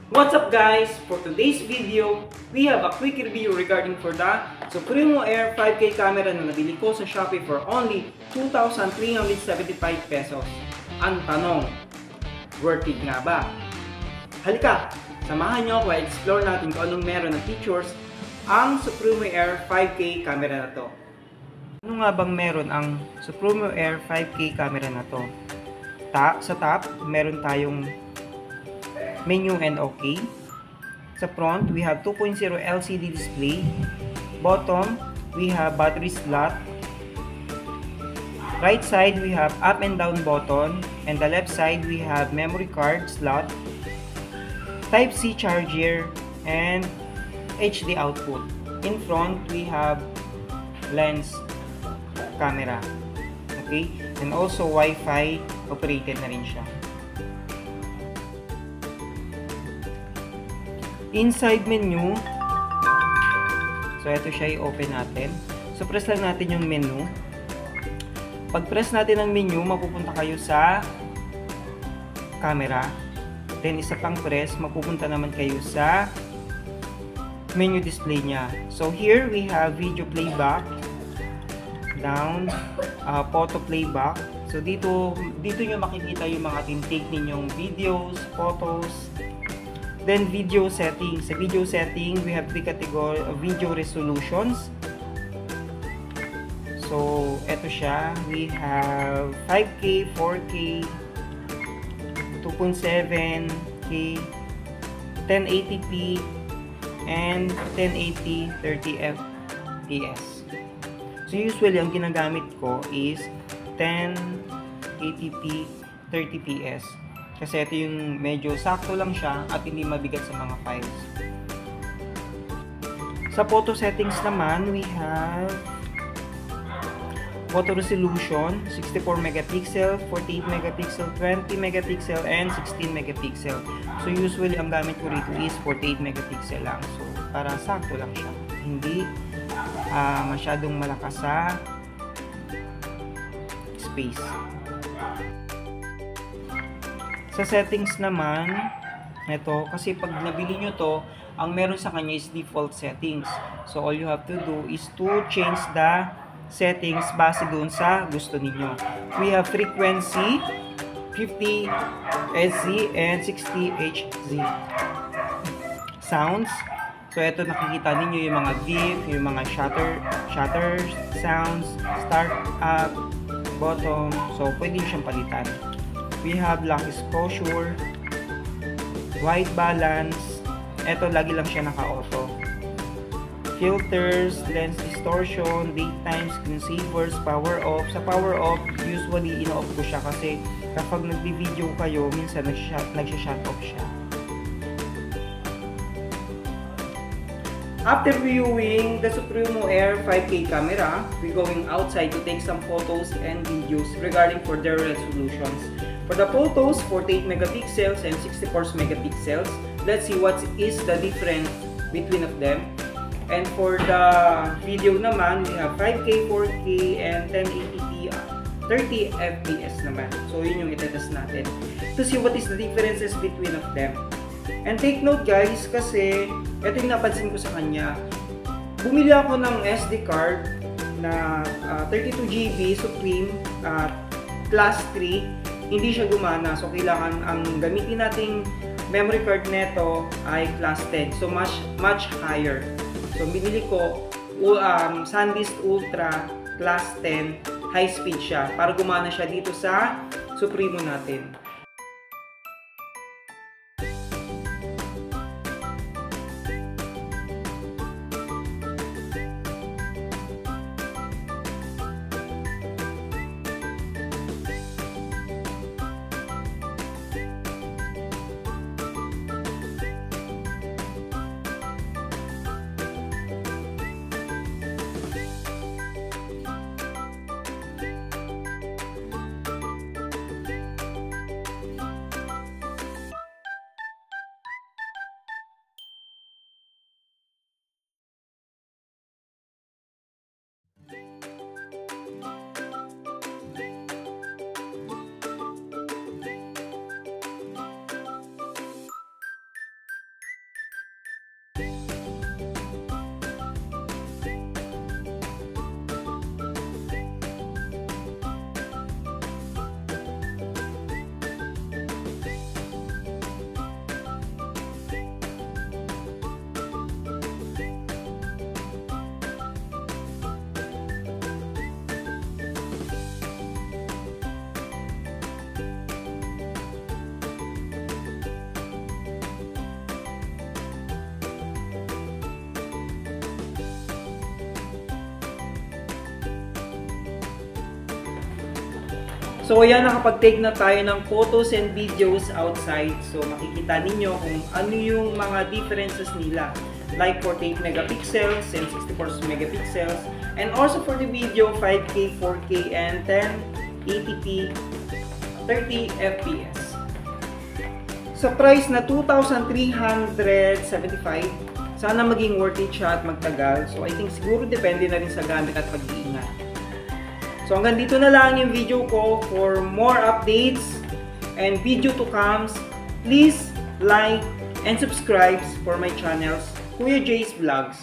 What's up guys? For today's video, we have a quick review regarding for the Supremo Air 5K camera na nabili ko sa Shopee for only 2,375 pesos. Ang tanong, worth it nga ba? Halika, samahan nyo ako explore natin kung anong meron ng features ang Supremo Air 5K camera na to. Ano nga bang meron ang Supremo Air 5K camera na to? Sa top, meron tayong menu and OK. Sa front, we have 2.0 LCD display. Bottom, we have battery slot. Right side, we have up and down button. And the left side, we have memory card slot, Type-C charger, and HD output. In front, we have lens camera. Okay? And also Wi-Fi operated na rin siya. Inside menu, so ito siya, i-open natin. So press lang natin yung menu. Pag press natin ang menu, mapupunta kayo sa camera. Then isa pang press, mapupunta naman kayo sa menu display niya. So here we have video playback, down, photo playback. So dito nyo makikita yung mga tinitake ninyong videos, photos. Then video settings. Sa video setting, we have three category of video resolutions. So eto siya, we have 5K, 4K, 2.7K, 1080p, and 1080 30 fps. So usually ang ginagamit ko is 1080p 30 fps. Kasi ito yung medyo sakto lang siya at hindi mabigat sa mga files. Sa photo settings naman, we have photo resolution, 64 megapixel, 48 megapixel, 20 megapixel, and 16 megapixel. So usually ang gamit ko rito is 48 megapixel lang. So para sakto lang siya. Hindi masyadong malakas sa space. Sa settings naman, ito, kasi pag nabili nyo to, ang meron sa kanya is default settings. So, all you have to do is to change the settings base doon sa gusto ninyo. We have frequency, 50 Hz and 60 Hz. Sounds, so ito nakikita ninyo yung mga beep, yung mga shutter sounds, start up, bottom. So, pwede siyang palitan. We have lock exposure, white balance, eto lagi lang siya naka-auto. Filters, lens distortion, daytime, screensavers, power off. Sa power off, usually ino-off ko siya kasi kapag nagbi-video kayo, minsan nagsha-shut off siya. After viewing the Supremo Air 5K camera, we're going outside to take some photos and videos regarding for their resolutions. For the photos, 48 megapixels and 64 megapixels. Let's see what is the difference between of them. And for the video naman, we have 5K, 4K, and 1080p 30 fps naman. So yun yung itetest natin to see what is the differences between of them. And take note guys, kasi ito yung napansin ko sa kanya. Bumili ako ng SD card na 32GB Supreme Class 3. Hindi siya gumana. So kailangan ang gamitin nating memory card neto ay Class 10. So much higher. So binili ko SanDisk Ultra Class 10. High speed siya para gumana siya dito sa Supremo natin. So ayan, nakapag-take na tayo ng photos and videos outside. So makikita ninyo kung ano yung mga differences nila. Like 48 megapixels and 64 megapixels. And also for the video, 5K, 4K, and 1080p, 30 FPS. Sa price na 2,375, sana maging worth it siya at magtagal. So I think siguro depende na rin sa gamit at pag-iingat. So hanggang dito na lang yung video ko. For more updates and video to come, please like and subscribe for my channels, Kuya Jay's Vlogs.